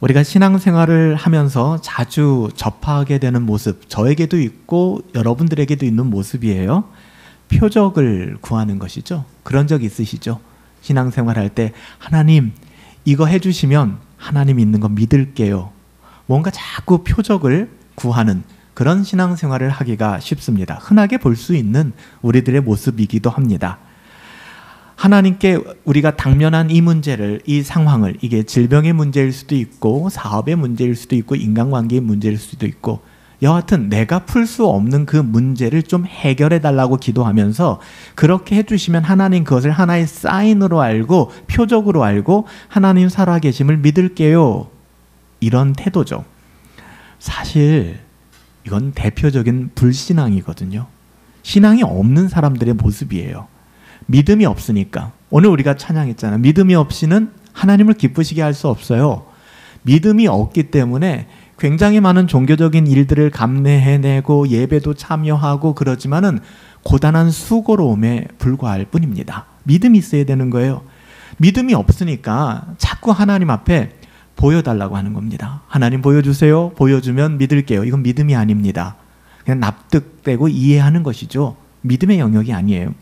우리가 신앙생활을 하면서 자주 접하게 되는 모습, 저에게도 있고 여러분들에게도 있는 모습이에요. 표적을 구하는 것이죠. 그런 적 있으시죠? 신앙생활 할 때 하나님 이거 해주시면 하나님 있는 거 믿을게요. 뭔가 자꾸 표적을 구하는 그런 신앙생활을 하기가 쉽습니다. 흔하게 볼 수 있는 우리들의 모습이기도 합니다. 하나님께 우리가 당면한 이 문제를, 이 상황을, 이게 질병의 문제일 수도 있고 사업의 문제일 수도 있고 인간관계의 문제일 수도 있고 여하튼 내가 풀 수 없는 그 문제를 좀 해결해 달라고 기도하면서 그렇게 해주시면 하나님 그것을 하나의 사인으로 알고 표적으로 알고 하나님 살아계심을 믿을게요. 이런 태도죠. 사실 이건 대표적인 불신앙이거든요. 신앙이 없는 사람들의 모습이에요. 믿음이 없으니까. 오늘 우리가 찬양했잖아요. 믿음이 없이는 하나님을 기쁘시게 할 수 없어요. 믿음이 없기 때문에 굉장히 많은 종교적인 일들을 감내해내고 예배도 참여하고 그러지만은 고단한 수고로움에 불과할 뿐입니다. 믿음이 있어야 되는 거예요. 믿음이 없으니까 자꾸 하나님 앞에 보여달라고 하는 겁니다. 하나님 보여주세요. 보여주면 믿을게요. 이건 믿음이 아닙니다. 그냥 납득되고 이해하는 것이죠. 믿음의 영역이 아니에요.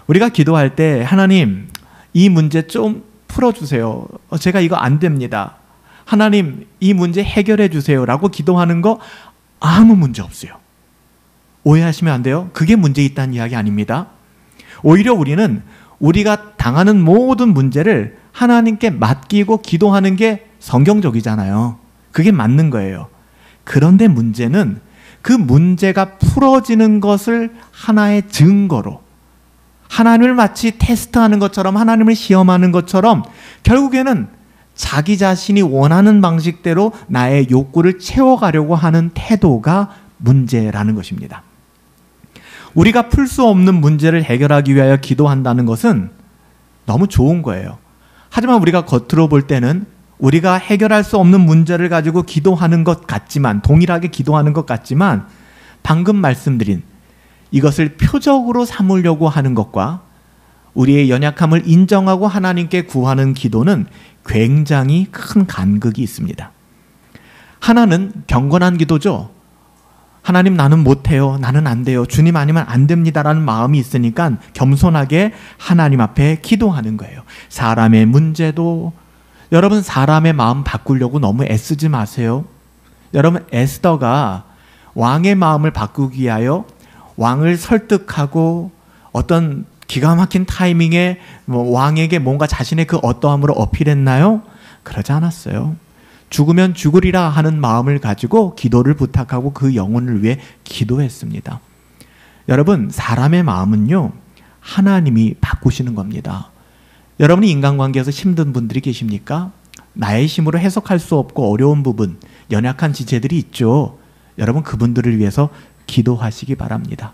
우리가 기도할 때 하나님 이 문제 좀 풀어주세요. 제가 이거 안 됩니다. 하나님 이 문제 해결해 주세요 라고 기도하는 거 아무 문제 없어요. 오해하시면 안 돼요. 그게 문제 있다는 이야기 아닙니다. 오히려 우리는 우리가 당하는 모든 문제를 하나님께 맡기고 기도하는 게 성경적이잖아요. 그게 맞는 거예요. 그런데 문제는 그 문제가 풀어지는 것을 하나의 증거로 하나님을 마치 테스트하는 것처럼 하나님을 시험하는 것처럼 결국에는 자기 자신이 원하는 방식대로 나의 욕구를 채워가려고 하는 태도가 문제라는 것입니다. 우리가 풀 수 없는 문제를 해결하기 위하여 기도한다는 것은 너무 좋은 거예요. 하지만 우리가 겉으로 볼 때는 우리가 해결할 수 없는 문제를 가지고 기도하는 것 같지만, 동일하게 기도하는 것 같지만 방금 말씀드린 이것을 표적으로 삼으려고 하는 것과 우리의 연약함을 인정하고 하나님께 구하는 기도는 굉장히 큰 간극이 있습니다. 하나는 경건한 기도죠. 하나님 나는 못해요. 나는 안 돼요. 주님 아니면 안 됩니다라는 마음이 있으니까 겸손하게 하나님 앞에 기도하는 거예요. 사람의 문제도 여러분 사람의 마음 바꾸려고 너무 애쓰지 마세요. 여러분 에스더가 왕의 마음을 바꾸기 위하여 왕을 설득하고 어떤 기가 막힌 타이밍에 왕에게 뭔가 자신의 그 어떠함으로 어필했나요? 그러지 않았어요. 죽으면 죽으리라 하는 마음을 가지고 기도를 부탁하고 그 영혼을 위해 기도했습니다. 여러분 사람의 마음은요 하나님이 바꾸시는 겁니다. 여러분이 인간관계에서 힘든 분들이 계십니까? 나의 힘으로 해석할 수 없고 어려운 부분, 연약한 지체들이 있죠. 여러분 그분들을 위해서 기도하시기 바랍니다.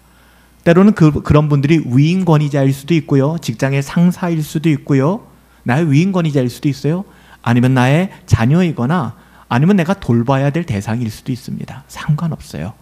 때로는 그런 분들이 위임 권위자일 수도 있고요. 직장의 상사일 수도 있고요. 나의 위임 권위자일 수도 있어요. 아니면 나의 자녀이거나 아니면 내가 돌봐야 될 대상일 수도 있습니다. 상관없어요.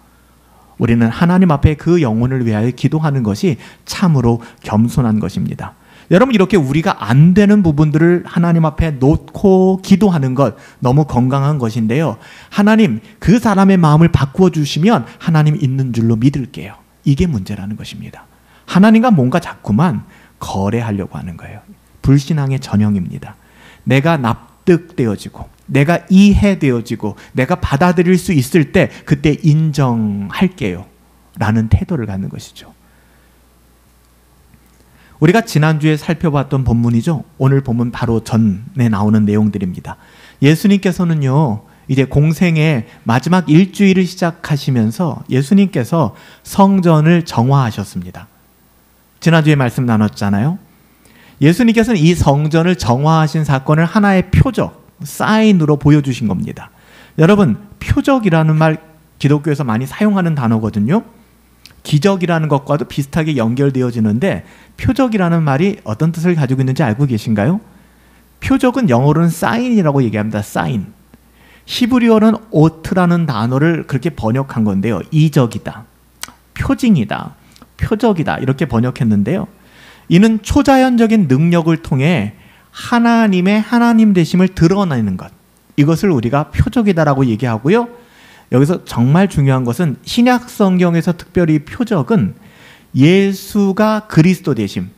우리는 하나님 앞에 그 영혼을 위하여 기도하는 것이 참으로 겸손한 것입니다. 여러분 이렇게 우리가 안 되는 부분들을 하나님 앞에 놓고 기도하는 것 너무 건강한 것인데요. 하나님 그 사람의 마음을 바꾸어 주시면 하나님 있는 줄로 믿을게요. 이게 문제라는 것입니다. 하나님과 뭔가 자꾸만 거래하려고 하는 거예요. 불신앙의 전형입니다. 내가 납득되어지고 내가 이해되어지고 내가 받아들일 수 있을 때 그때 인정할게요 라는 태도를 갖는 것이죠. 우리가 지난주에 살펴봤던 본문이죠. 오늘 본문 바로 전에 나오는 내용들입니다. 예수님께서는요 이제 공생의 마지막 일주일을 시작하시면서 예수님께서 성전을 정화하셨습니다. 지난주에 말씀 나눴잖아요. 예수님께서는 이 성전을 정화하신 사건을 하나의 표적, 사인으로 보여주신 겁니다. 여러분 표적이라는 말 기독교에서 많이 사용하는 단어거든요. 기적이라는 것과도 비슷하게 연결되어지는데 표적이라는 말이 어떤 뜻을 가지고 있는지 알고 계신가요? 표적은 영어로는 사인이라고 얘기합니다. 사인. 히브리어는 오트라는 단어를 그렇게 번역한 건데요. 이적이다, 표징이다, 표적이다 이렇게 번역했는데요. 이는 초자연적인 능력을 통해 하나님의 하나님 되심을 드러내는 것, 이것을 우리가 표적이다라고 얘기하고요. 여기서 정말 중요한 것은 신약 성경에서 특별히 표적은 예수가 그리스도 되심,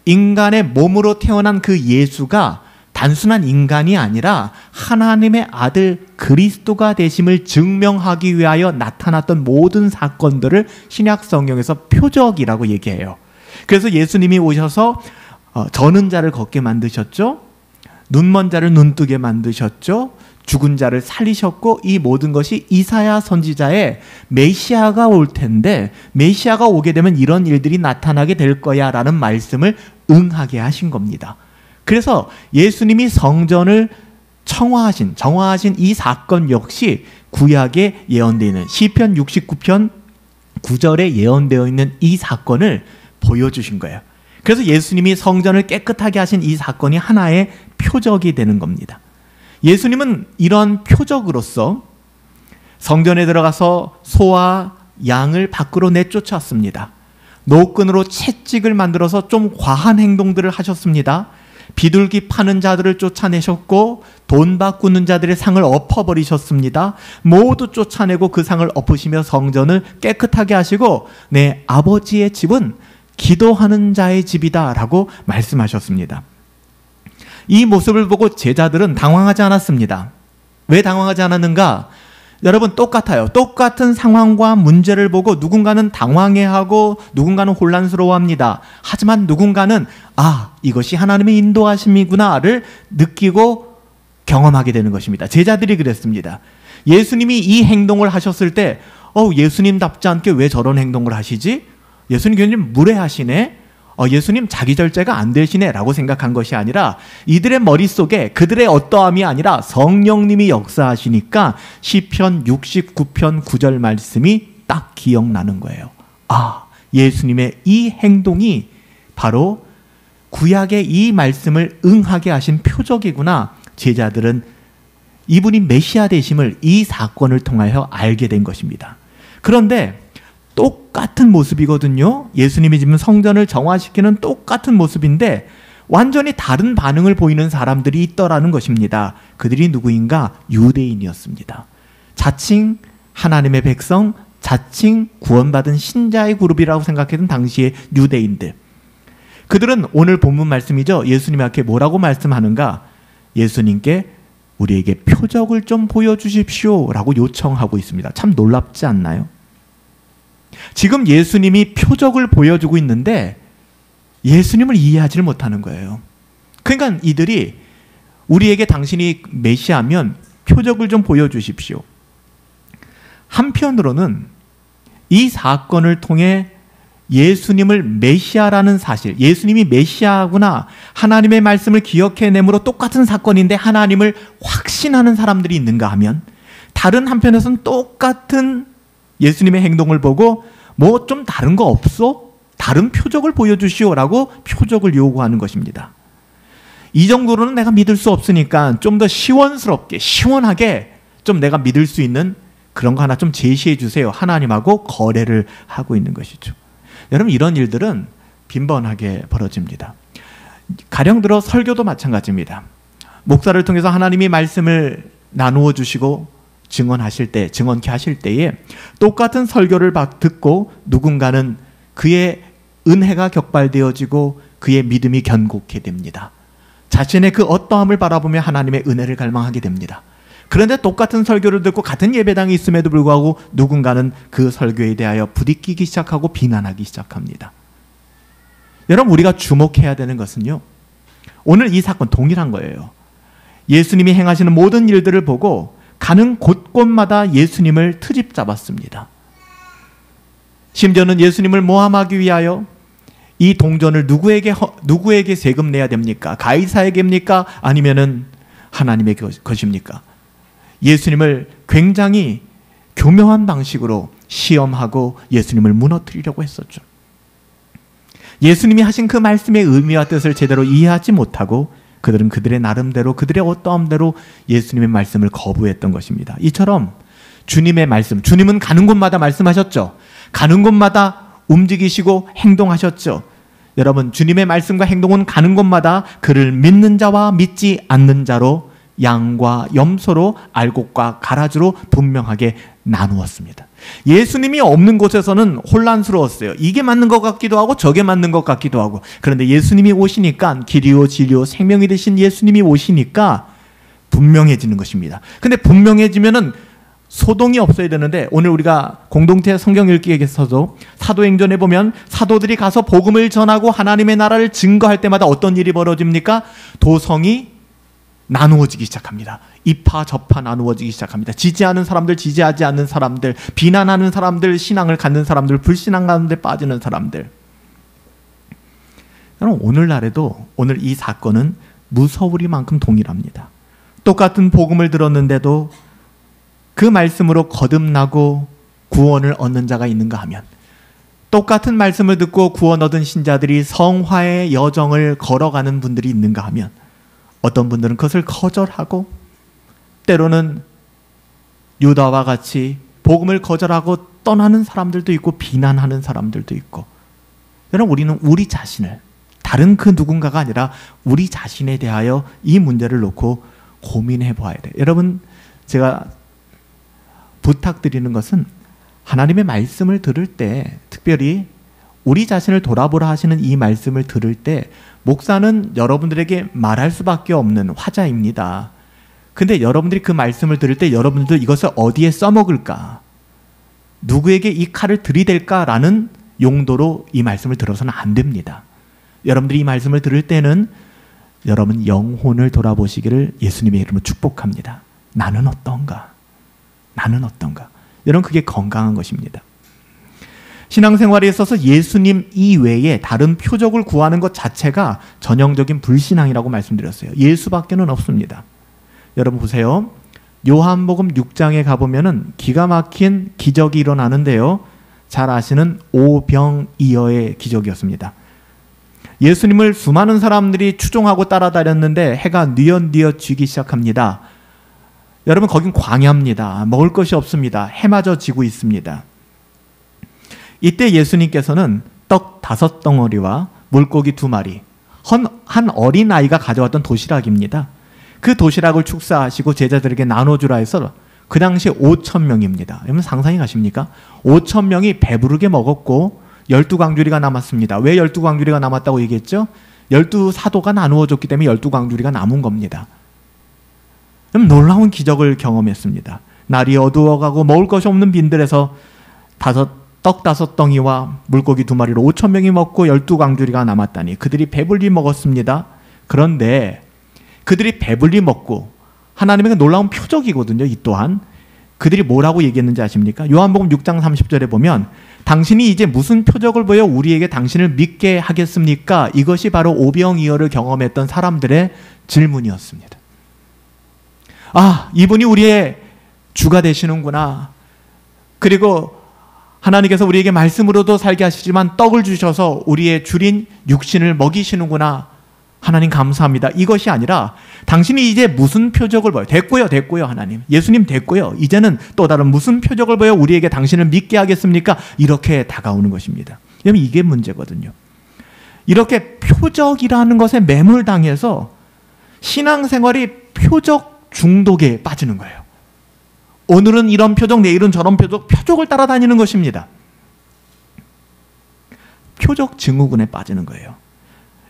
인간의 몸으로 태어난 그 예수가 단순한 인간이 아니라 하나님의 아들 그리스도가 되심을 증명하기 위하여 나타났던 모든 사건들을 신약 성경에서 표적이라고 얘기해요. 그래서 예수님이 오셔서 저는 자를 걷게 만드셨죠. 눈먼 자를 눈뜨게 만드셨죠. 죽은 자를 살리셨고, 이 모든 것이 이사야 선지자의 메시아가 올 텐데 메시아가 오게 되면 이런 일들이 나타나게 될 거야 라는 말씀을 응하게 하신 겁니다. 그래서 예수님이 성전을 정화하신 이 사건 역시 구약에 예언되어 있는 시편 69편 9절에 예언되어 있는 이 사건을 보여주신 거예요. 그래서 예수님이 성전을 깨끗하게 하신 이 사건이 하나의 표적이 되는 겁니다. 예수님은 이런 표적으로서 성전에 들어가서 소와 양을 밖으로 내쫓았습니다. 노끈으로 채찍을 만들어서 좀 과한 행동들을 하셨습니다. 비둘기 파는 자들을 쫓아내셨고 돈 바꾸는 자들의 상을 엎어버리셨습니다. 모두 쫓아내고 그 상을 엎으시며 성전을 깨끗하게 하시고 내 아버지의 집은 기도하는 자의 집이다 라고 말씀하셨습니다. 이 모습을 보고 제자들은 당황하지 않았습니다. 왜 당황하지 않았는가? 여러분, 똑같아요. 똑같은 상황과 문제를 보고 누군가는 당황해하고 누군가는 혼란스러워합니다. 하지만 누군가는 이것이 하나님의 인도하심이구나를 느끼고 경험하게 되는 것입니다. 제자들이 그랬습니다. 예수님이 이 행동을 하셨을 때 예수님답지 않게 왜 저런 행동을 하시지? 예수님 굉장히 무례하시네? 예수님 자기 절제가 안 되시네 라고 생각한 것이 아니라 이들의 머릿속에 그들의 어떠함이 아니라 성령님이 역사하시니까 시편 69편 9절 말씀이 딱 기억나는 거예요. 예수님의 이 행동이 바로 구약의 이 말씀을 응하게 하신 표적이구나. 제자들은 이분이 메시아 되심을 이 사건을 통하여 알게 된 것입니다. 그런데 똑같은 모습이거든요. 예수님이 지금 성전을 정화시키는 똑같은 모습인데 완전히 다른 반응을 보이는 사람들이 있더라는 것입니다. 그들이 누구인가? 유대인이었습니다. 자칭 하나님의 백성, 자칭 구원받은 신자의 그룹이라고 생각했던 당시의 유대인들. 그들은 오늘 본문 말씀이죠. 예수님 앞에 뭐라고 말씀하는가? 예수님께 우리에게 표적을 좀 보여주십시오 라고 요청하고 있습니다. 참 놀랍지 않나요? 지금 예수님이 표적을 보여주고 있는데 예수님을 이해하지를 못하는 거예요. 그러니까 이들이 우리에게 당신이 메시아면 표적을 좀 보여주십시오. 한편으로는 이 사건을 통해 예수님을 메시아라는 사실, 예수님이 메시아구나, 하나님의 말씀을 기억해내므로 똑같은 사건인데 하나님을 확신하는 사람들이 있는가 하면, 다른 한편에서는 똑같은 예수님의 행동을 보고 뭐 좀 다른 거 없어? 다른 표적을 보여주시오라고 표적을 요구하는 것입니다. 이 정도로는 내가 믿을 수 없으니까 좀 더 시원스럽게, 시원하게 좀 내가 믿을 수 있는 그런 거 하나 좀 제시해 주세요. 하나님하고 거래를 하고 있는 것이죠. 여러분, 이런 일들은 빈번하게 벌어집니다. 가령 들어 설교도 마찬가지입니다. 목사를 통해서 하나님이 말씀을 나누어 주시고 증언케 하실 때에 똑같은 설교를 듣고 누군가는 그의 은혜가 격발되어지고 그의 믿음이 견고케 됩니다. 자신의 그 어떠함을 바라보며 하나님의 은혜를 갈망하게 됩니다. 그런데 똑같은 설교를 듣고 같은 예배당에 있음에도 불구하고 누군가는 그 설교에 대하여 부딪히기 시작하고 비난하기 시작합니다. 여러분, 우리가 주목해야 되는 것은요, 오늘 이 사건 동일한 거예요. 예수님이 행하시는 모든 일들을 보고 가는 곳곳마다 예수님을 트집 잡았습니다. 심지어는 예수님을 모함하기 위하여 이 동전을 누구에게 세금 내야 됩니까? 가이사에게입니까? 아니면은 하나님의 것입니까? 예수님을 굉장히 교묘한 방식으로 시험하고 예수님을 무너뜨리려고 했었죠. 예수님이 하신 그 말씀의 의미와 뜻을 제대로 이해하지 못하고 그들은 그들의 나름대로, 그들의 어떠함대로 예수님의 말씀을 거부했던 것입니다. 이처럼 주님의 말씀, 주님은 가는 곳마다 말씀하셨죠. 가는 곳마다 움직이시고 행동하셨죠. 여러분, 주님의 말씀과 행동은 가는 곳마다 그를 믿는 자와 믿지 않는 자로 양과 염소로 알곡과 가라지로 분명하게 나누었습니다. 예수님이 없는 곳에서는 혼란스러웠어요. 이게 맞는 것 같기도 하고 저게 맞는 것 같기도 하고. 그런데 예수님이 오시니까, 길이요 진리요 생명이 되신 예수님이 오시니까 분명해지는 것입니다. 근데 분명해지면은 소동이 없어야 되는데, 오늘 우리가 공동체 성경 읽기에서도 사도행전에 보면 사도들이 가서 복음을 전하고 하나님의 나라를 증거할 때마다 어떤 일이 벌어집니까? 도성이 나누어지기 시작합니다. 이파 저파 나누어지기 시작합니다. 지지하는 사람들, 지지하지 않는 사람들, 비난하는 사람들, 신앙을 갖는 사람들, 불신앙 가운데 빠지는 사람들. 여러분, 오늘날에도 오늘 이 사건은 무서우리만큼 동일합니다. 똑같은 복음을 들었는데도 그 말씀으로 거듭나고 구원을 얻는 자가 있는가 하면, 똑같은 말씀을 듣고 구원 얻은 신자들이 성화의 여정을 걸어가는 분들이 있는가 하면, 어떤 분들은 그것을 거절하고, 때로는 유다와 같이 복음을 거절하고 떠나는 사람들도 있고 비난하는 사람들도 있고. 여러분, 우리는 우리 자신을, 다른 그 누군가가 아니라 우리 자신에 대하여 이 문제를 놓고 고민해 보아야 돼요. 여러분, 제가 부탁드리는 것은 하나님의 말씀을 들을 때, 특별히 우리 자신을 돌아보라 하시는 이 말씀을 들을 때, 목사는 여러분들에게 말할 수밖에 없는 화자입니다. 근데 여러분들이 그 말씀을 들을 때 여러분들도 이것을 어디에 써먹을까, 누구에게 이 칼을 들이댈까라는 용도로 이 말씀을 들어서는 안 됩니다. 여러분들이 이 말씀을 들을 때는 여러분 영혼을 돌아보시기를 예수님의 이름으로 축복합니다. 나는 어떤가? 나는 어떤가? 여러분, 그게 건강한 것입니다. 신앙생활에 있어서 예수님 이외에 다른 표적을 구하는 것 자체가 전형적인 불신앙이라고 말씀드렸어요. 예수밖에는 없습니다. 여러분 보세요. 요한복음 6장에 가보면은 기가 막힌 기적이 일어나는데요. 잘 아시는 오병이어의 기적이었습니다. 예수님을 수많은 사람들이 추종하고 따라다녔는데 해가 뉘엿뉘엿 지기 시작합니다. 여러분, 거긴 광야입니다. 먹을 것이 없습니다. 해마저 지고 있습니다. 이때 예수님께서는 떡 5덩어리와 물고기 2마리, 한 어린아이가 가져왔던 도시락입니다. 그 도시락을 축사하시고 제자들에게 나눠주라 해서 그 당시 5,000명입니다. 여러분 상상이 가십니까? 5,000명이 배부르게 먹었고 12광주리가 남았습니다. 왜 12광주리가 남았다고 얘기했죠? 12사도가 나누어졌기 때문에 12광주리가 남은 겁니다. 놀라운 기적을 경험했습니다. 날이 어두워가고 먹을 것이 없는 빈들에서 떡 5덩이와 물고기 2마리로 5,000명이 먹고 12광주리가 남았다니, 그들이 배불리 먹었습니다. 그런데 그들이 배불리 먹고, 하나님의 놀라운 표적이거든요. 이 또한 그들이 뭐라고 얘기했는지 아십니까? 요한복음 6장 30절에 보면, 당신이 이제 무슨 표적을 보여 우리에게 당신을 믿게 하겠습니까? 이것이 바로 오병이어를 경험했던 사람들의 질문이었습니다. 아, 이분이 우리의 주가 되시는구나. 그리고 하나님께서 우리에게 말씀으로도 살게 하시지만 떡을 주셔서 우리의 줄인 육신을 먹이시는구나. 하나님 감사합니다. 이것이 아니라 당신이 이제 무슨 표적을 보여? 됐고요 하나님. 예수님 됐고요. 이제는 또 다른 무슨 표적을 보여 우리에게 당신을 믿게 하겠습니까? 이렇게 다가오는 것입니다. 여러분, 이게 문제거든요. 이렇게 표적이라는 것에 매몰당해서 신앙생활이 표적 중독에 빠지는 거예요. 오늘은 이런 표적, 내일은 저런 표적, 표적을 따라다니는 것입니다. 표적 증후군에 빠지는 거예요.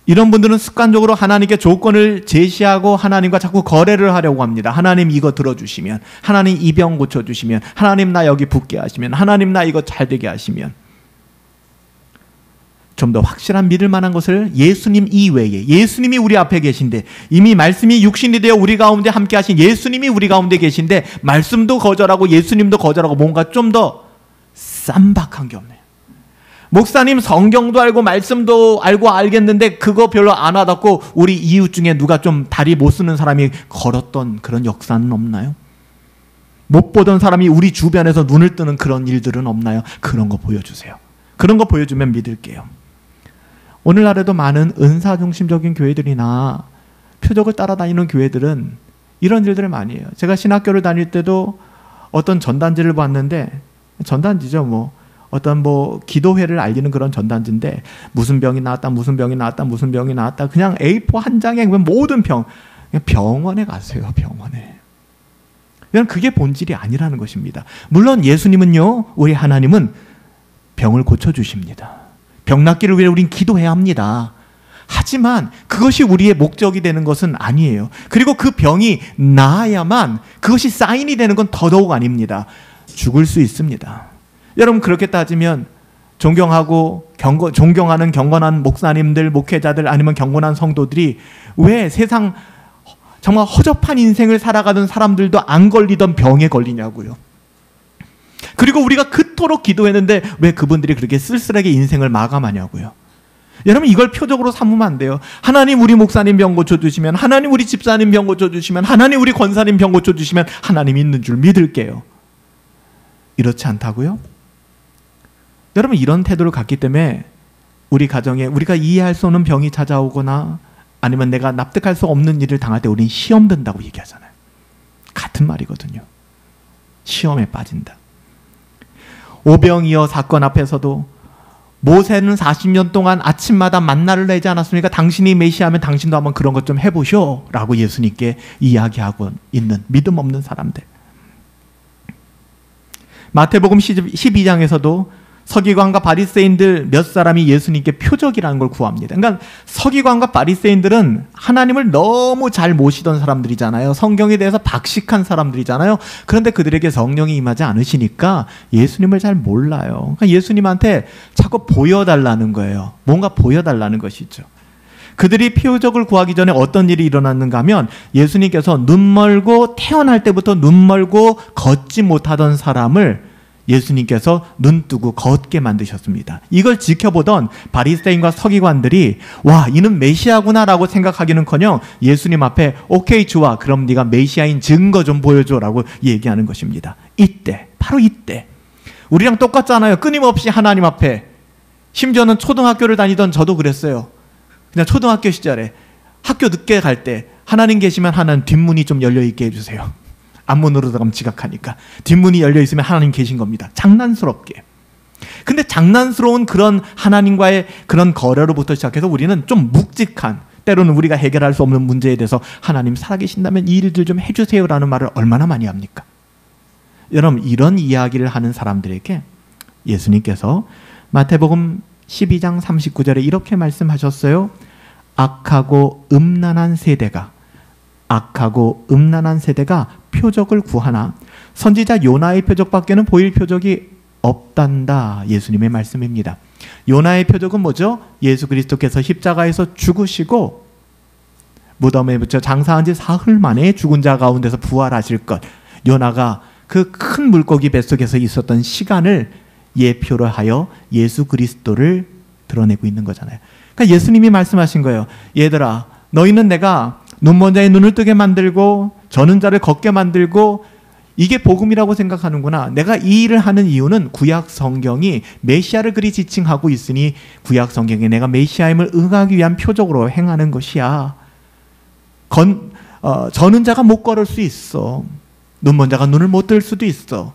이런 분들은 습관적으로 하나님께 조건을 제시하고 하나님과 자꾸 거래를 하려고 합니다. 하나님 이거 들어주시면, 하나님 이 병 고쳐주시면, 하나님 나 여기 붙게 하시면, 하나님 나 이거 잘 되게 하시면. 좀 더 확실한 믿을 만한 것을 예수님 이외에, 예수님이 우리 앞에 계신데, 이미 말씀이 육신이 되어 우리 가운데 함께 하신 예수님이 우리 가운데 계신데 말씀도 거절하고 예수님도 거절하고 뭔가 좀 더 쌈박한 게 없네요. 목사님 성경도 알고 말씀도 알고 알겠는데 그거 별로 안 와닿고 우리 이웃 중에 누가 좀 다리 못 쓰는 사람이 걸었던 그런 역사는 없나요? 못 보던 사람이 우리 주변에서 눈을 뜨는 그런 일들은 없나요? 그런 거 보여주세요. 그런 거 보여주면 믿을게요. 오늘날에도 많은 은사 중심적인 교회들이나 표적을 따라다니는 교회들은 이런 일들을 많이 해요. 제가 신학교를 다닐 때도 어떤 전단지를 봤는데, 전단지죠, 어떤 기도회를 알리는 그런 전단지인데 무슨 병이 나왔다, 무슨 병이 나왔다, 무슨 병이 나왔다, 그냥 A4 한 장에 모든 병, 그냥 병원에 가세요. 병원에. 그게 본질이 아니라는 것입니다. 물론 예수님은요, 우리 하나님은 병을 고쳐주십니다. 병 낫기를 위해 우린 기도해야 합니다. 하지만 그것이 우리의 목적이 되는 것은 아니에요. 그리고 그 병이 나아야만 그것이 사인이 되는 건 더더욱 아닙니다. 죽을 수 있습니다. 여러분, 그렇게 따지면 존경하고 존경하는 경건한 목사님들, 목회자들, 아니면 경건한 성도들이 왜 세상 정말 허접한 인생을 살아가던 사람들도 안 걸리던 병에 걸리냐고요. 그리고 우리가 그토록 기도했는데 왜 그분들이 그렇게 쓸쓸하게 인생을 마감하냐고요. 여러분, 이걸 표적으로 삼으면 안 돼요. 하나님 우리 목사님 병 고쳐주시면, 하나님 우리 집사님 병 고쳐주시면, 하나님 우리 권사님 병 고쳐주시면 하나님 있는 줄 믿을게요. 이렇지 않다고요? 여러분, 이런 태도를 갖기 때문에 우리 가정에 우리가 이해할 수 없는 병이 찾아오거나 아니면 내가 납득할 수 없는 일을 당할 때 우리는 시험 든다고 얘기하잖아요. 같은 말이거든요. 시험에 빠진다. 오병이어 사건 앞에서도 모세는 40년 동안 아침마다 만나를 내지 않았습니까? 당신이 메시아면 당신도 한번 그런 것 좀 해보쇼 라고 예수님께 이야기하고 있는 믿음 없는 사람들. 마태복음 12장에서도 서기관과 바리새인들 몇 사람이 예수님께 표적이라는 걸 구합니다. 그러니까 서기관과 바리새인들은 하나님을 너무 잘 모시던 사람들이잖아요. 성경에 대해서 박식한 사람들이잖아요. 그런데 그들에게 성령이 임하지 않으시니까 예수님을 잘 몰라요. 그러니까 예수님한테 자꾸 보여달라는 거예요. 뭔가 보여달라는 것이죠. 그들이 표적을 구하기 전에 어떤 일이 일어났는가 하면 예수님께서 눈 멀고 태어날 때부터 눈 멀고 걷지 못하던 사람을 예수님께서 눈 뜨고 걷게 만드셨습니다. 이걸 지켜보던 바리새인과 서기관들이 와, 이는 메시아구나라고 생각하기는커녕 예수님 앞에 오케이, 좋아, 그럼 네가 메시아인 증거 좀 보여줘라고 얘기하는 것입니다. 이때, 바로 이때 우리랑 똑같잖아요. 끊임없이 하나님 앞에, 심지어는 초등학교를 다니던 저도 그랬어요. 그냥 초등학교 시절에 학교 늦게 갈 때 하나님 계시면 하나님 뒷문이 좀 열려있게 해주세요. 앞문으로 들어가면 지각하니까 뒷문이 열려있으면 하나님 계신 겁니다. 장난스럽게. 근데 장난스러운 그런 하나님과의 그런 거래로부터 시작해서 우리는 좀 묵직한, 때로는 우리가 해결할 수 없는 문제에 대해서 하나님 살아계신다면 이 일들 좀 해주세요 라는 말을 얼마나 많이 합니까? 여러분, 이런 이야기를 하는 사람들에게 예수님께서 마태복음 12장 39절에 이렇게 말씀하셨어요. 악하고 음란한 세대가 표적을 구하나 선지자 요나의 표적밖에는 보일 표적이 없단다. 예수님의 말씀입니다. 요나의 표적은 뭐죠? 예수 그리스도께서 십자가에서 죽으시고 무덤에 묻혀 장사한 지 사흘 만에 죽은 자 가운데서 부활하실 것. 요나가 그 큰 물고기 뱃속에서 있었던 시간을 예표로 하여 예수 그리스도를 드러내고 있는 거잖아요. 그러니까 예수님이 말씀하신 거예요. 얘들아, 너희는 내가 눈먼 자의 눈을 뜨게 만들고 저는 자를 걷게 만들고 이게 복음이라고 생각하는구나. 내가 이 일을 하는 이유는 구약 성경이 메시아를 그리 지칭하고 있으니 구약 성경에 내가 메시아임을 응하기 위한 표적으로 행하는 것이야. 저는 자가 못 걸을 수 있어. 눈먼 자가 눈을 못 뜰 수도 있어.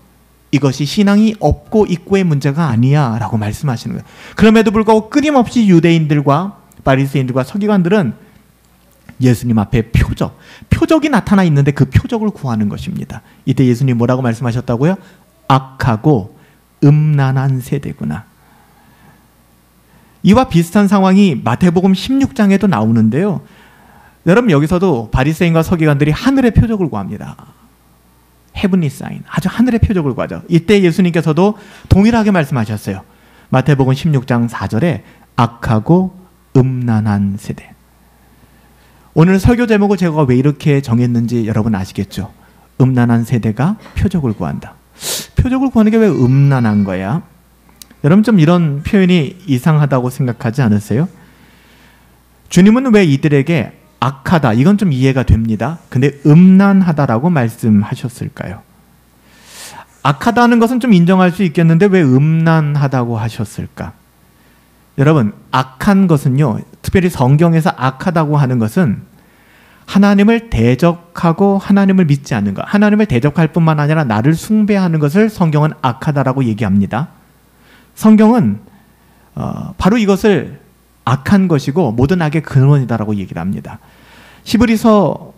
이것이 신앙이 없고 있고의 문제가 아니야 라고 말씀하시는 거예요. 그럼에도 불구하고 끊임없이 유대인들과 바리새인들과 서기관들은 예수님 앞에 표적이 나타나 있는데 그 표적을 구하는 것입니다. 이때 예수님 뭐라고 말씀하셨다고요? 악하고 음란한 세대구나. 이와 비슷한 상황이 마태복음 16장에도 나오는데요. 여러분, 여기서도 바리새인과 서기관들이 하늘의 표적을 구합니다. 헤븐리 사인, 아주 하늘의 표적을 구하죠. 이때 예수님께서도 동일하게 말씀하셨어요. 마태복음 16장 4절에 악하고 음란한 세대. 오늘 설교 제목을 제가 왜 이렇게 정했는지 여러분 아시겠죠? 음란한 세대가 표적을 구한다. 표적을 구하는 게 왜 음란한 거야? 여러분, 좀 이런 표현이 이상하다고 생각하지 않으세요? 주님은 왜 이들에게 악하다, 이건 좀 이해가 됩니다. 근데 음란하다라고 말씀하셨을까요? 악하다는 것은 좀 인정할 수 있겠는데 왜 음란하다고 하셨을까? 여러분, 악한 것은요, 특별히 성경에서 악하다고 하는 것은 하나님을 대적하고 하나님을 믿지 않는 것, 하나님을 대적할 뿐만 아니라 나를 숭배하는 것을 성경은 악하다라고 얘기합니다. 성경은 바로 이것을 악한 것이고 모든 악의 근원이다라고 얘기를 합니다. 히브리서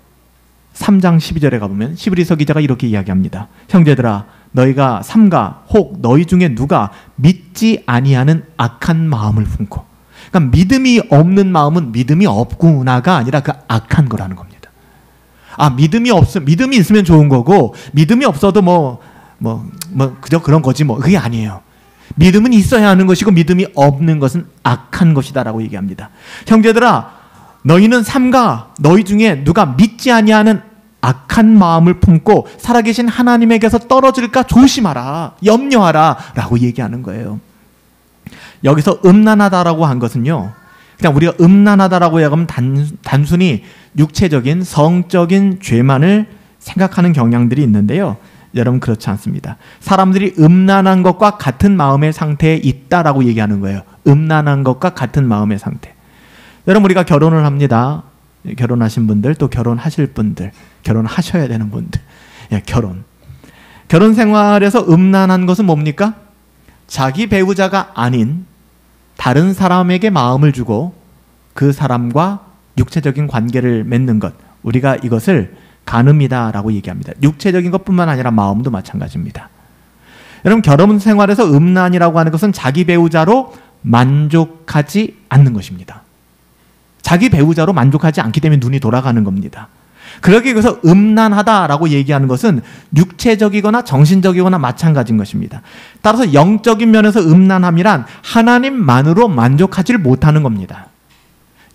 3장 12절에 가보면 히브리서 기자가 이렇게 이야기합니다. 형제들아 너희가 삼가 혹 너희 중에 누가 믿지 아니하는 악한 마음을 품고, 그러니까 믿음이 없는 마음은 믿음이 없구나가 아니라 그 악한 거라는 겁니다. 믿음이 있으면 좋은 거고 믿음이 없어도 그저 그런 거지 그게 아니에요. 믿음은 있어야 하는 것이고 믿음이 없는 것은 악한 것이다라고 얘기합니다. 형제들아 너희는 삼가 너희 중에 누가 믿지 아니하는 악한 마음을 품고 살아계신 하나님에게서 떨어질까 조심하라, 염려하라 라고 얘기하는 거예요. 여기서 음란하다라고 한 것은요, 그냥 우리가 음란하다라고 얘기하면 단순히 육체적인 성적인 죄만을 생각하는 경향들이 있는데요, 여러분 그렇지 않습니다. 사람들이 음란한 것과 같은 마음의 상태에 있다라고 얘기하는 거예요. 음란한 것과 같은 마음의 상태. 여러분 우리가 결혼을 합니다. 결혼하신 분들, 또 결혼하실 분들, 결혼하셔야 되는 분들, 결혼 생활에서 음란한 것은 뭡니까? 자기 배우자가 아닌 다른 사람에게 마음을 주고 그 사람과 육체적인 관계를 맺는 것, 우리가 이것을 간음이다라고 얘기합니다. 육체적인 것뿐만 아니라 마음도 마찬가지입니다. 여러분 결혼 생활에서 음란이라고 하는 것은 자기 배우자로 만족하지 않는 것입니다. 자기 배우자로 만족하지 않기 때문에 눈이 돌아가는 겁니다. 그러기 위해서 음란하다라고 얘기하는 것은 육체적이거나 정신적이거나 마찬가지인 것입니다. 따라서 영적인 면에서 음란함이란 하나님만으로 만족하지를 못하는 겁니다.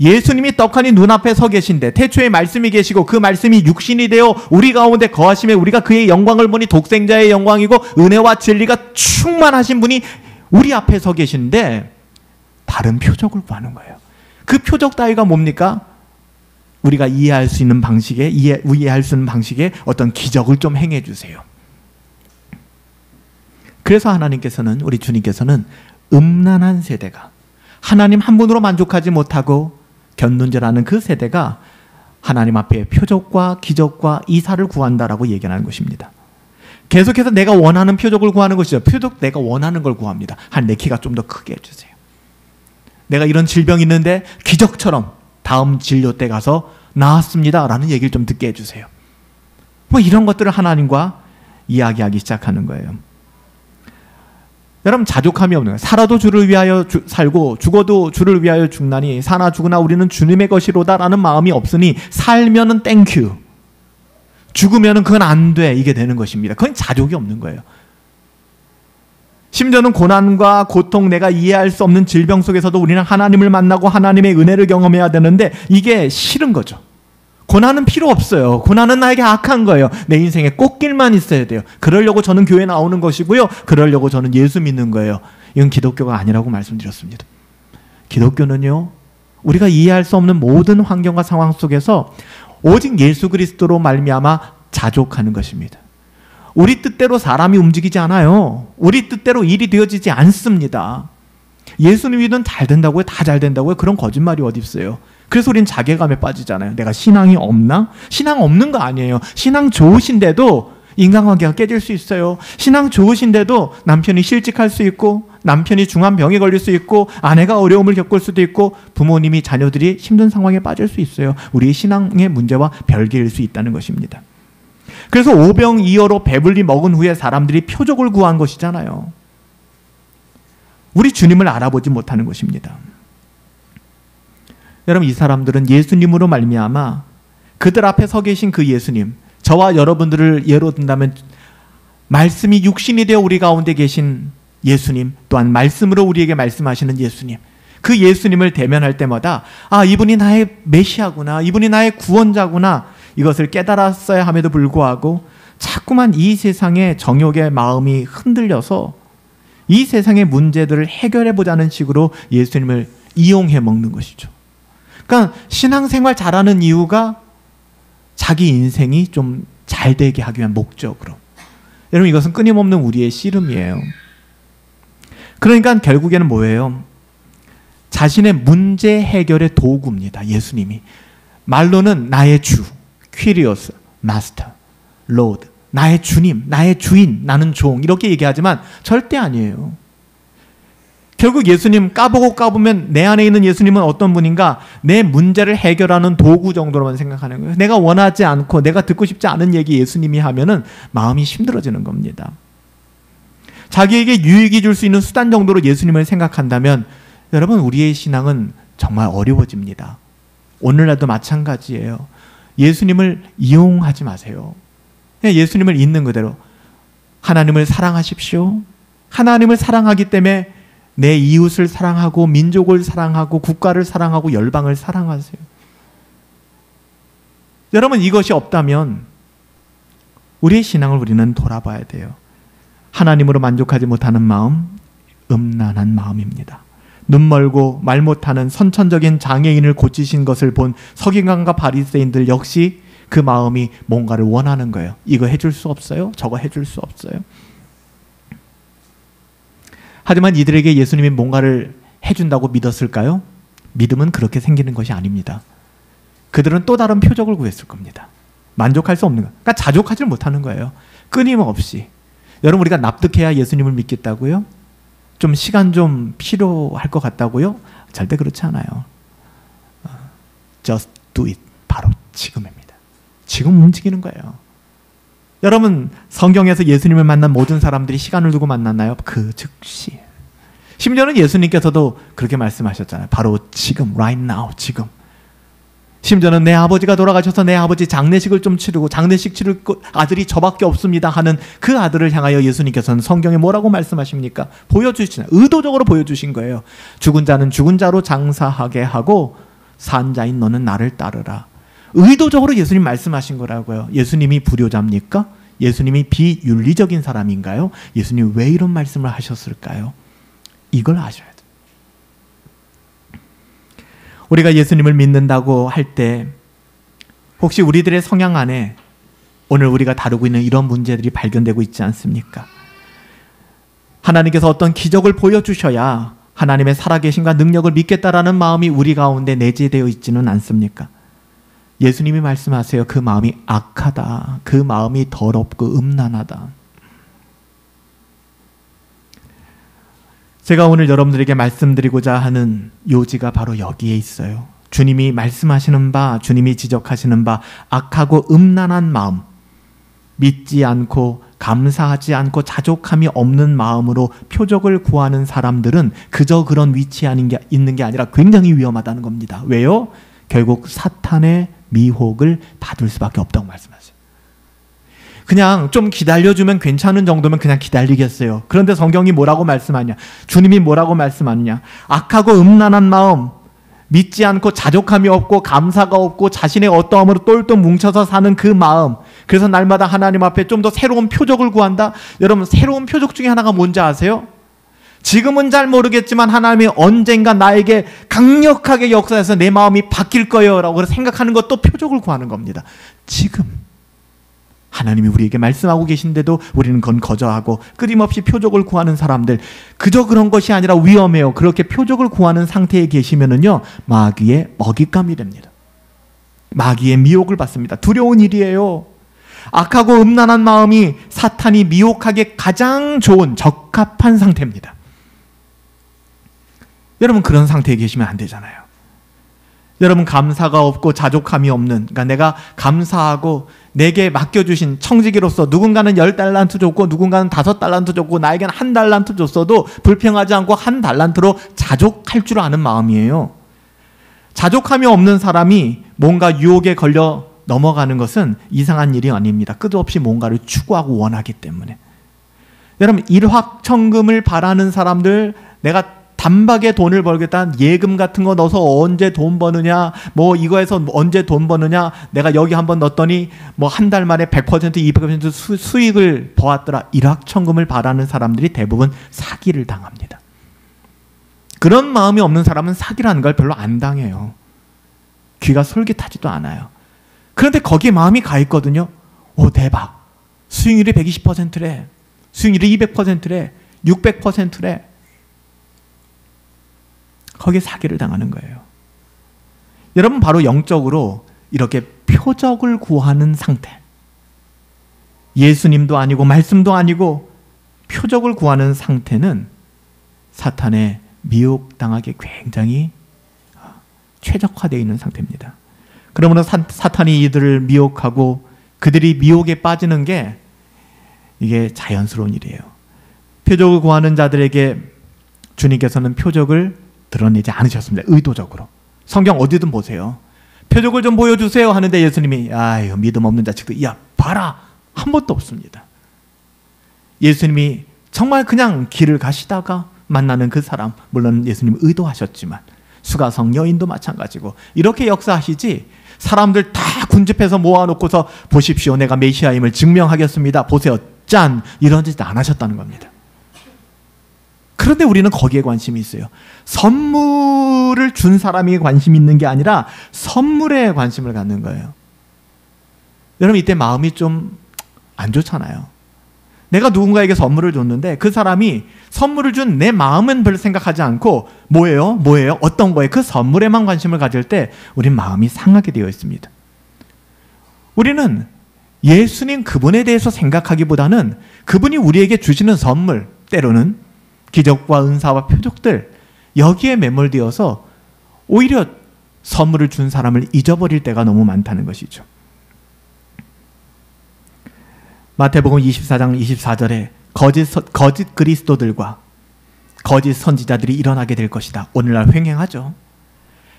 예수님이 떡하니 눈앞에 서 계신데 태초에 말씀이 계시고 그 말씀이 육신이 되어 우리 가운데 거하심에 우리가 그의 영광을 보니 독생자의 영광이고 은혜와 진리가 충만하신 분이 우리 앞에 서 계신데 다른 표적을 구하는 거예요. 그 표적 따위가 뭡니까? 우리가 이해할 수 있는 방식에 어떤 기적을 좀 행해 주세요. 그래서 하나님께서는, 우리 주님께서는 음란한 세대가, 하나님 한 분으로 만족하지 못하고 견눈질하는 그 세대가 하나님 앞에 표적과 기적과 이사를 구한다라고 얘기하는 것입니다. 계속해서 내가 원하는 표적을 구하는 것이죠. 표적 내가 원하는 걸 구합니다. 내 키가 좀 더 크게 해주세요. 내가 이런 질병이 있는데 기적처럼 다음 진료 때 가서 나았습니다 라는 얘기를 좀 듣게 해주세요. 이런 것들을 하나님과 이야기하기 시작하는 거예요. 여러분 자족함이 없는 거예요. 살아도 주를 위하여 살고 죽어도 주를 위하여 죽나니 사나 죽으나 우리는 주님의 것이로다 라는 마음이 없으니 살면은 땡큐, 죽으면은 그건 안 돼, 이게 되는 것입니다. 그건 자족이 없는 거예요. 심지어는 고난과 고통, 내가 이해할 수 없는 질병 속에서도 우리는 하나님을 만나고 하나님의 은혜를 경험해야 되는데 이게 싫은 거죠. 고난은 필요 없어요. 고난은 나에게 악한 거예요. 내 인생에 꽃길만 있어야 돼요. 그러려고 저는 교회 나오는 것이고요. 그러려고 저는 예수 믿는 거예요. 이건 기독교가 아니라고 말씀드렸습니다. 기독교는요, 우리가 이해할 수 없는 모든 환경과 상황 속에서 오직 예수 그리스도로 말미암아 자족하는 것입니다. 우리 뜻대로 사람이 움직이지 않아요. 우리 뜻대로 일이 되어지지 않습니다. 예수님 믿으면 잘 된다고요? 다 잘 된다고요? 그런 거짓말이 어디 있어요? 그래서 우린 자괴감에 빠지잖아요. 내가 신앙이 없나? 신앙 없는 거 아니에요. 신앙 좋으신데도 인간관계가 깨질 수 있어요. 신앙 좋으신데도 남편이 실직할 수 있고, 남편이 중한 병에 걸릴 수 있고, 아내가 어려움을 겪을 수도 있고, 부모님이 자녀들이 힘든 상황에 빠질 수 있어요. 우리의 신앙의 문제와 별개일 수 있다는 것입니다. 그래서 오병이어로 배불리 먹은 후에 사람들이 표적을 구한 것이잖아요. 우리 주님을 알아보지 못하는 것입니다. 여러분 이 사람들은 예수님으로 말미암아 그들 앞에 서 계신 그 예수님, 저와 여러분들을 예로 든다면 말씀이 육신이 되어 우리 가운데 계신 예수님, 또한 말씀으로 우리에게 말씀하시는 예수님, 그 예수님을 대면할 때마다 이분이 나의 메시아구나, 이분이 나의 구원자구나, 이것을 깨달았어야 함에도 불구하고 자꾸만 이 세상의 정욕의 마음이 흔들려서 이 세상의 문제들을 해결해보자는 식으로 예수님을 이용해 먹는 것이죠. 그러니까 신앙생활 잘하는 이유가 자기 인생이 좀 잘되게 하기 위한 목적으로. 여러분 이것은 끊임없는 우리의 씨름이에요. 그러니까 결국에는 뭐예요? 자신의 문제 해결의 도구입니다. 예수님이. 말로는 나의 주, 퀴리오스, 마스터, 로드, 나의 주님, 나의 주인, 나는 종, 이렇게 얘기하지만 절대 아니에요. 결국 예수님 까보고 까보면 내 안에 있는 예수님은 어떤 분인가? 내 문제를 해결하는 도구 정도로만 생각하는 거예요. 내가 원하지 않고 내가 듣고 싶지 않은 얘기 예수님이 하면은 마음이 힘들어지는 겁니다. 자기에게 유익이 줄 수 있는 수단 정도로 예수님을 생각한다면 여러분 우리의 신앙은 정말 어려워집니다. 오늘날도 마찬가지예요. 예수님을 이용하지 마세요. 그냥 예수님을 있는 그대로 하나님을 사랑하십시오. 하나님을 사랑하기 때문에 내 이웃을 사랑하고 민족을 사랑하고 국가를 사랑하고 열방을 사랑하세요. 여러분 이것이 없다면 우리의 신앙을 우리는 돌아봐야 돼요. 하나님으로 만족하지 못하는 마음, 음란한 마음입니다. 눈 멀고 말 못하는 선천적인 장애인을 고치신 것을 본 서기관과 바리새인들 역시 그 마음이 뭔가를 원하는 거예요. 이거 해줄 수 없어요? 저거 해줄 수 없어요? 하지만 이들에게 예수님이 뭔가를 해준다고 믿었을까요? 믿음은 그렇게 생기는 것이 아닙니다. 그들은 또 다른 표적을 구했을 겁니다. 만족할 수 없는 거. 그러니까 자족하지 못하는 거예요. 끊임없이. 여러분 우리가 납득해야 예수님을 믿겠다고요? 좀 시간 좀 필요할 것 같다고요? 절대 그렇지 않아요. Just do it. 바로 지금입니다. 지금 움직이는 거예요. 여러분 성경에서 예수님을 만난 모든 사람들이 시간을 두고 만났나요? 그 즉시. 심지어는 예수님께서도 그렇게 말씀하셨잖아요. 바로 지금, right now, 지금. 심지어는 내 아버지가 돌아가셔서 내 아버지 장례식을 좀 치르고 장례식 치를 아들이 저밖에 없습니다 하는 그 아들을 향하여 예수님께서는 성경에 뭐라고 말씀하십니까? 보여주시나 의도적으로 보여주신 거예요. 죽은 자는 죽은 자로 장사하게 하고 산 자인 너는 나를 따르라. 의도적으로 예수님 말씀하신 거라고요. 예수님이 불효자입니까? 예수님이 비윤리적인 사람인가요? 예수님 왜 이런 말씀을 하셨을까요? 이걸 아셔야 돼요. 우리가 예수님을 믿는다고 할 때 혹시 우리들의 성향 안에 오늘 우리가 다루고 있는 이런 문제들이 발견되고 있지 않습니까? 하나님께서 어떤 기적을 보여주셔야 하나님의 살아계심과 능력을 믿겠다라는 마음이 우리 가운데 내재되어 있지는 않습니까? 예수님이 말씀하세요. 그 마음이 악하다. 그 마음이 더럽고 음란하다. 제가 오늘 여러분들에게 말씀드리고자 하는 요지가 바로 여기에 있어요. 주님이 말씀하시는 바, 주님이 지적하시는 바 악하고 음란한 마음, 믿지 않고 감사하지 않고 자족함이 없는 마음으로 표적을 구하는 사람들은 그저 그런 위치에 있는 게 아니라 굉장히 위험하다는 겁니다. 왜요? 결국 사탄의 미혹을 받을 수밖에 없다고 말씀하세요. 그냥 좀 기다려주면 괜찮은 정도면 그냥 기다리겠어요. 그런데 성경이 뭐라고 말씀하냐? 주님이 뭐라고 말씀하느냐? 악하고 음란한 마음, 믿지 않고 자족함이 없고 감사가 없고 자신의 어떠함으로 똘똘 뭉쳐서 사는 그 마음. 그래서 날마다 하나님 앞에 좀 더 새로운 표적을 구한다? 여러분 새로운 표적 중에 하나가 뭔지 아세요? 지금은 잘 모르겠지만 하나님이 언젠가 나에게 강력하게 역사해서 내 마음이 바뀔 거예요 라고 생각하는 것도 표적을 구하는 겁니다. 지금 하나님이 우리에게 말씀하고 계신데도 우리는 그건 거절하고 끊임없이 표적을 구하는 사람들, 그저 그런 것이 아니라 위험해요. 그렇게 표적을 구하는 상태에 계시면은요 마귀의 먹잇감이 됩니다. 마귀의 미혹을 받습니다. 두려운 일이에요. 악하고 음란한 마음이 사탄이 미혹하기에 가장 좋은 적합한 상태입니다. 여러분 그런 상태에 계시면 안 되잖아요. 여러분 감사가 없고 자족함이 없는, 그러니까 내가 감사하고 내게 맡겨주신 청지기로서 누군가는 10달란트 줬고 누군가는 5달란트 줬고 나에게는 1달란트 줬어도 불평하지 않고 1달란트로 자족할 줄 아는 마음이에요. 자족함이 없는 사람이 뭔가 유혹에 걸려 넘어가는 것은 이상한 일이 아닙니다. 끝없이 뭔가를 추구하고 원하기 때문에. 여러분 일확천금을 바라는 사람들, 내가 단박에 돈을 벌겠다, 예금 같은 거 넣어서 언제 돈 버느냐, 뭐 이거에서 언제 돈 버느냐, 내가 여기 한번 넣었더니 뭐 한 달 만에 100% 200% 수익을 보았더라. 일확천금을 바라는 사람들이 대부분 사기를 당합니다. 그런 마음이 없는 사람은 사기라는 걸 별로 안 당해요. 귀가 솔깃하지도 않아요. 그런데 거기에 마음이 가 있거든요. 오 대박, 수익률이 120%래, 수익률이 200%래, 600%래. 거기에 사기를 당하는 거예요. 여러분 바로 영적으로 이렇게 표적을 구하는 상태, 예수님도 아니고 말씀도 아니고 표적을 구하는 상태는 사탄의 미혹당하게 굉장히 최적화되어 있는 상태입니다. 그러므로 사탄이 이들을 미혹하고 그들이 미혹에 빠지는 게 이게 자연스러운 일이에요. 표적을 구하는 자들에게 주님께서는 표적을 드러내지 않으셨습니다. 의도적으로. 성경 어디든 보세요. 표적을 좀 보여주세요 하는데 예수님이 아유 믿음 없는 자식들 야 봐라 한 번도 없습니다. 예수님이 정말 그냥 길을 가시다가 만나는 그 사람, 물론 예수님 의도하셨지만 수가성 여인도 마찬가지고 이렇게 역사하시지 사람들 다 군집해서 모아놓고서 보십시오 내가 메시아임을 증명하겠습니다 보세요 짠 이런 짓 안 하셨다는 겁니다. 그런데 우리는 거기에 관심이 있어요. 선물을 준 사람이 관심 있는 게 아니라 선물에 관심을 갖는 거예요. 여러분 이때 마음이 좀 안 좋잖아요. 내가 누군가에게 선물을 줬는데 그 사람이 선물을 준 내 마음은 별로 생각하지 않고 뭐예요? 어떤 거에 그 선물에만 관심을 가질 때 우린 마음이 상하게 되어 있습니다. 우리는 예수님 그분에 대해서 생각하기보다는 그분이 우리에게 주시는 선물, 때로는 기적과 은사와 표적들 여기에 매몰되어서 오히려 선물을 준 사람을 잊어버릴 때가 너무 많다는 것이죠. 마태복음 24장 24절에 거짓 그리스도들과 거짓 선지자들이 일어나게 될 것이다. 오늘날 횡행하죠.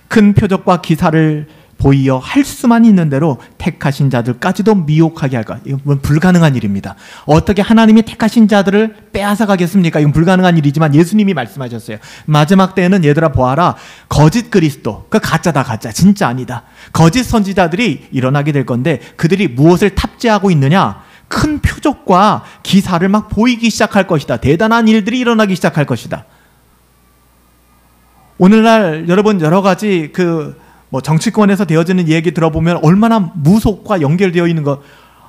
큰 표적과 기사를 보이어 할 수만 있는 대로 택하신 자들까지도 미혹하게 할까? 이건 불가능한 일입니다. 어떻게 하나님이 택하신 자들을 빼앗아 가겠습니까? 이건 불가능한 일이지만 예수님이 말씀하셨어요. 마지막 때에는 얘들아 보아라. 거짓 그리스도, 그 가짜다 가짜, 진짜 아니다. 거짓 선지자들이 일어나게 될 건데 그들이 무엇을 탑재하고 있느냐? 큰 표적과 기사를 막 보이기 시작할 것이다. 대단한 일들이 일어나기 시작할 것이다. 오늘날 여러분 여러 가지 정치권에서 되어지는 얘기 들어보면 얼마나 무속과 연결되어 있는 것.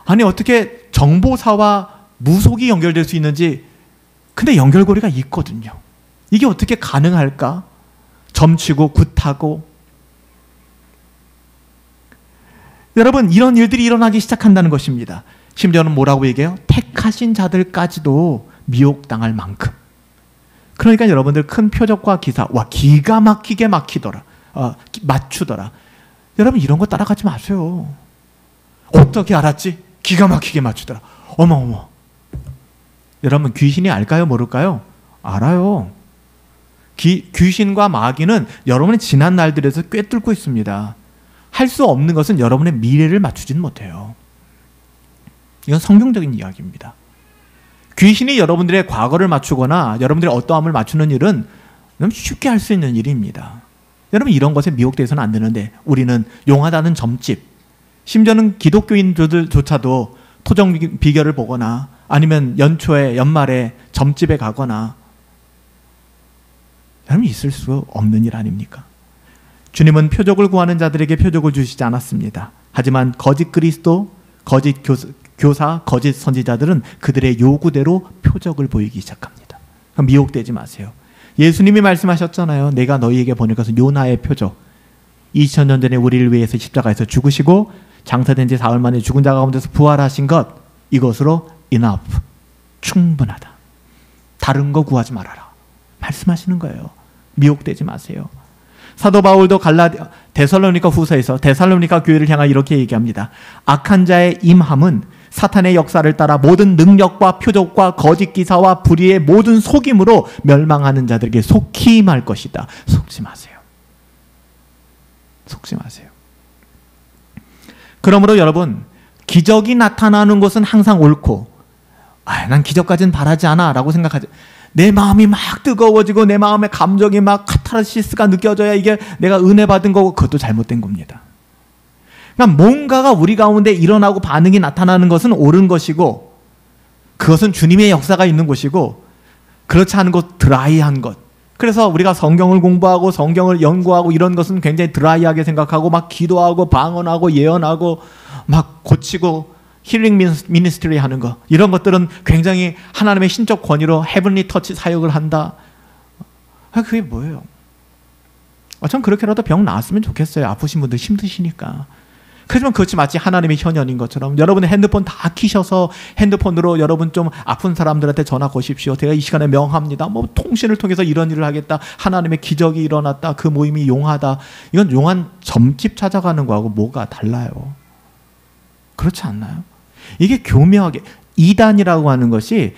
아니 어떻게 정보사와 무속이 연결될 수 있는지. 근데 연결고리가 있거든요. 이게 어떻게 가능할까? 점치고 굿하고. 여러분 이런 일들이 일어나기 시작한다는 것입니다. 심지어는 뭐라고 얘기해요? 택하신 자들까지도 미혹당할 만큼. 그러니까 여러분들 큰 표적과 기사, 와 기가 막히게 맞추더라. 여러분 이런 거 따라가지 마세요. 어떻게 알았지? 기가 막히게 맞추더라. 어머. 여러분 귀신이 알까요? 모를까요? 알아요. 귀신과 마귀는 여러분의 지난 날들에서 꿰뚫고 있습니다. 할 수 없는 것은 여러분의 미래를 맞추진 못해요. 이건 성경적인 이야기입니다. 귀신이 여러분들의 과거를 맞추거나 여러분들의 어떠함을 맞추는 일은 너무 쉽게 할 수 있는 일입니다. 여러분 이런 것에 미혹돼서는 안 되는데 우리는 용하다는 점집, 심지어는 기독교인들조차도 토정 비결을 보거나 아니면 연말에 점집에 가거나 여러분 있을 수 없는 일 아닙니까? 주님은 표적을 구하는 자들에게 표적을 주시지 않았습니다. 하지만 거짓 그리스도, 거짓 교사, 거짓 선지자들은 그들의 요구대로 표적을 보이기 시작합니다. 미혹되지 마세요. 예수님이 말씀하셨잖아요. 내가 너희에게 보낼 것은 요나의 표적. 2000년 전에 우리를 위해서 십자가에서 죽으시고 장사된 지 사흘 만에 죽은 자 가운데서 부활하신 것, 이것으로 enough, 충분하다. 다른 거 구하지 말아라. 말씀하시는 거예요. 미혹되지 마세요. 사도 바울도 데살로니가 후서에서 데살로니가 교회를 향하여 이렇게 얘기합니다. 악한 자의 임함은 사탄의 역사를 따라 모든 능력과 표적과 거짓 기사와 불의의 모든 속임으로 멸망하는 자들에게 속히 임할 것이다. 속지 마세요. 속지 마세요. 그러므로 여러분, 기적이 나타나는 것은 항상 옳고, 난 기적까지는 바라지 않아 라고 생각하지. 내 마음이 막 뜨거워지고 내 마음의 감정이 막 카타르시스가 느껴져야 이게 내가 은혜 받은 거고, 그것도 잘못된 겁니다. 그러니까 뭔가가 우리 가운데 일어나고 반응이 나타나는 것은 옳은 것이고, 그것은 주님의 역사가 있는 것이고, 그렇지 않은 것, 드라이한 것. 그래서 우리가 성경을 공부하고 성경을 연구하고 이런 것은 굉장히 드라이하게 생각하고 막 기도하고 방언하고 예언하고 막 고치고 힐링 미니스트리 하는 거, 이런 것들은 굉장히 하나님의 신적 권위로 헤븐리 터치 사역을 한다. 그게 뭐예요? 전 그렇게라도 병 나았으면 좋겠어요. 아프신 분들 힘드시니까. 그렇지만 그것이 마치 하나님의 현현인 것처럼 여러분의 핸드폰 다 키셔서 핸드폰으로 여러분 좀 아픈 사람들한테 전화 거십시오. 제가 이 시간에 명합니다. 뭐 통신을 통해서 이런 일을 하겠다. 하나님의 기적이 일어났다. 그 모임이 용하다. 이건 용한 점집 찾아가는 거하고 뭐가 달라요? 그렇지 않나요? 이게 교묘하게 이단이라고 하는 것이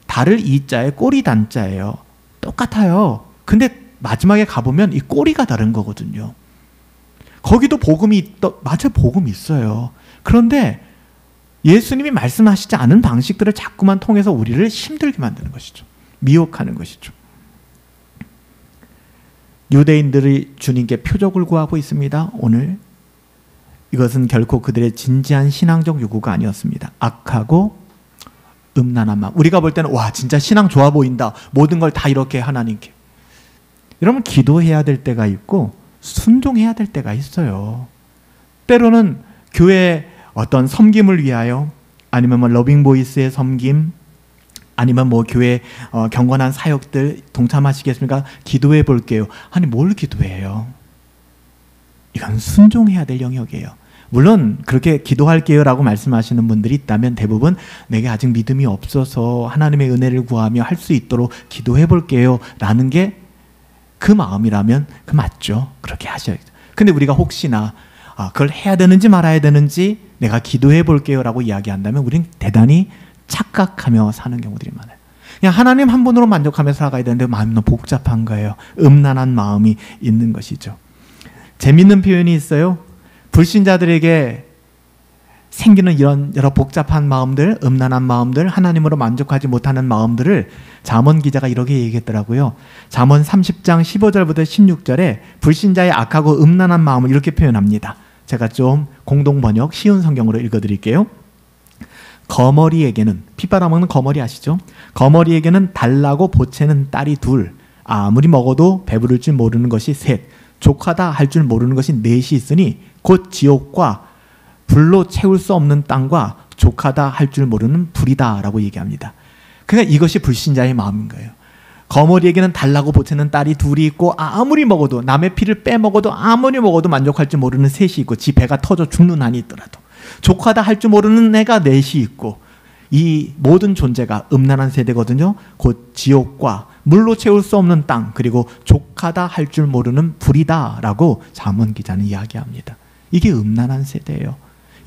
달을 이자에 꼬리 단자예요. 똑같아요. 근데 마지막에 가보면 이 꼬리가 다른 거거든요. 거기도 복음이 맞아요. 복음이 있어요. 그런데 예수님이 말씀하시지 않은 방식들을 자꾸만 통해서 우리를 힘들게 만드는 것이죠. 미혹하는 것이죠. 유대인들이 주님께 표적을 구하고 있습니다. 오늘 이것은 결코 그들의 진지한 신앙적 요구가 아니었습니다. 악하고 음란한 마음. 우리가 볼 때는 와 진짜 신앙 좋아 보인다. 모든 걸 다 이렇게 하나님께. 여러분 기도해야 될 때가 있고 순종해야 될 때가 있어요. 때로는 교회 어떤 섬김을 위하여 아니면 뭐 러빙보이스의 섬김 아니면 뭐 교회 경건한 사역들 동참하시겠습니까? 기도해 볼게요. 아니 뭘 기도해요? 이건 순종해야 될 영역이에요. 물론 그렇게 기도할게요 라고 말씀하시는 분들이 있다면 대부분 내게 아직 믿음이 없어서 하나님의 은혜를 구하며 할 수 있도록 기도해 볼게요 라는 게 그 마음이라면 그 맞죠. 그렇게 하셔야죠. 근데 우리가 혹시나 그걸 해야 되는지 말아야 되는지 내가 기도해 볼게요 라고 이야기한다면 우리는 대단히 착각하며 사는 경우들이 많아요. 그냥 하나님 한 분으로 만족하며 살아가야 되는데 마음이 너무 복잡한 거예요. 음란한 마음이 있는 것이죠. 재밌는 표현이 있어요. 불신자들에게 생기는 이런 여러 복잡한 마음들, 음란한 마음들, 하나님으로 만족하지 못하는 마음들을 잠언 기자가 이렇게 얘기했더라고요. 잠언 30장 15절부터 16절에 불신자의 악하고 음란한 마음을 이렇게 표현합니다. 제가 좀 공동 번역 쉬운 성경으로 읽어드릴게요. 거머리에게는, 피 빨아먹는 거머리 아시죠? 거머리에게는 달라고 보채는 딸이 둘, 아무리 먹어도 배부를 줄 모르는 것이 셋, 족하다 할 줄 모르는 것이 넷이 있으니 곧 지옥과 불로 채울 수 없는 땅과 족하다 할 줄 모르는 불이다 라고 얘기합니다. 그러니까 이것이 불신자의 마음인 거예요. 거머리에게는 달라고 보채는 딸이 둘이 있고 아무리 먹어도 남의 피를 빼먹어도 아무리 먹어도 만족할 줄 모르는 셋이 있고 지 배가 터져 죽는 한이 있더라도 족하다 할 줄 모르는 애가 넷이 있고 이 모든 존재가 음란한 세대거든요. 곧 지옥과 물로 채울 수 없는 땅 그리고 족하다 할 줄 모르는 불이다 라고 잠언 기자는 이야기합니다. 이게 음란한 세대예요.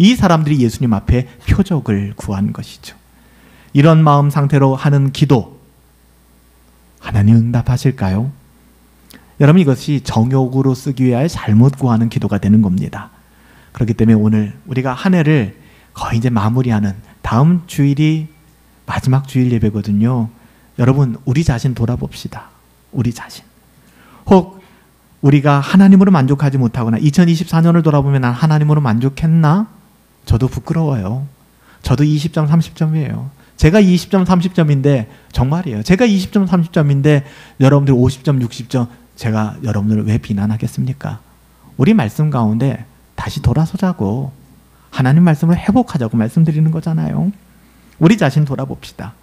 이 사람들이 예수님 앞에 표적을 구한 것이죠. 이런 마음 상태로 하는 기도 하나님 응답하실까요? 여러분 이것이 정욕으로 쓰기 위하여 잘못 구하는 기도가 되는 겁니다. 그렇기 때문에 오늘 우리가 한 해를 거의 이제 마무리하는 다음 주일이 마지막 주일 예배거든요. 여러분 우리 자신 돌아봅시다. 우리 자신. 혹 우리가 하나님으로 만족하지 못하거나 2024년을 돌아보면 난 하나님으로 만족했나? 저도 부끄러워요. 저도 20점 30점이에요. 제가 20점 30점인데 정말이에요. 제가 20점 30점인데 여러분들 50점 60점 제가 여러분들을 왜 비난하겠습니까? 우리 말씀 가운데 다시 돌아서자고 하나님 말씀을 회복하자고 말씀드리는 거잖아요. 우리 자신 돌아봅시다.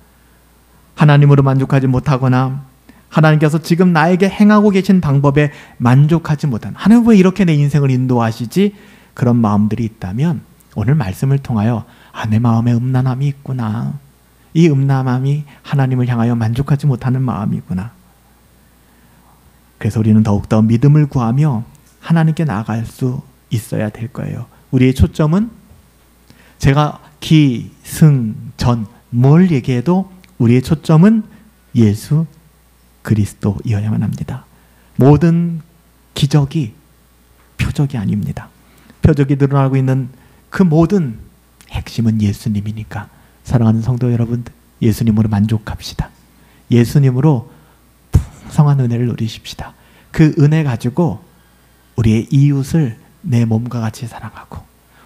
하나님으로 만족하지 못하거나 하나님께서 지금 나에게 행하고 계신 방법에 만족하지 못한 하나님 왜 이렇게 내 인생을 인도하시지? 그런 마음들이 있다면 오늘 말씀을 통하여 내 마음에 음란함이 있구나. 이 음란함이 하나님을 향하여 만족하지 못하는 마음이구나. 그래서 우리는 더욱더 믿음을 구하며 하나님께 나아갈 수 있어야 될 거예요. 우리의 초점은 제가 기, 승, 전 뭘 얘기해도 우리의 초점은 예수 그리스도이어야만 합니다. 모든 기적이 표적이 아닙니다. 표적이 드러나고 있는 그 모든 핵심은 예수님이니까 사랑하는 성도 여러분 예수님으로 만족합시다. 예수님으로 풍성한 은혜를 누리십시다. 그 은혜 가지고 우리의 이웃을 내 몸과 같이 사랑하고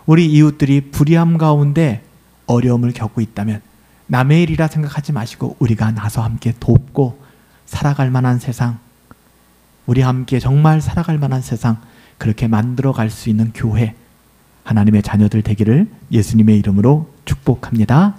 우리 이웃들이 불의함 가운데 어려움을 겪고 있다면 남의 일이라 생각하지 마시고 우리가 나서 함께 돕고 살아갈 만한 세상 우리 함께 정말 살아갈 만한 세상 그렇게 만들어갈 수 있는 교회 하나님의 자녀들 되기를 예수님의 이름으로 축복합니다.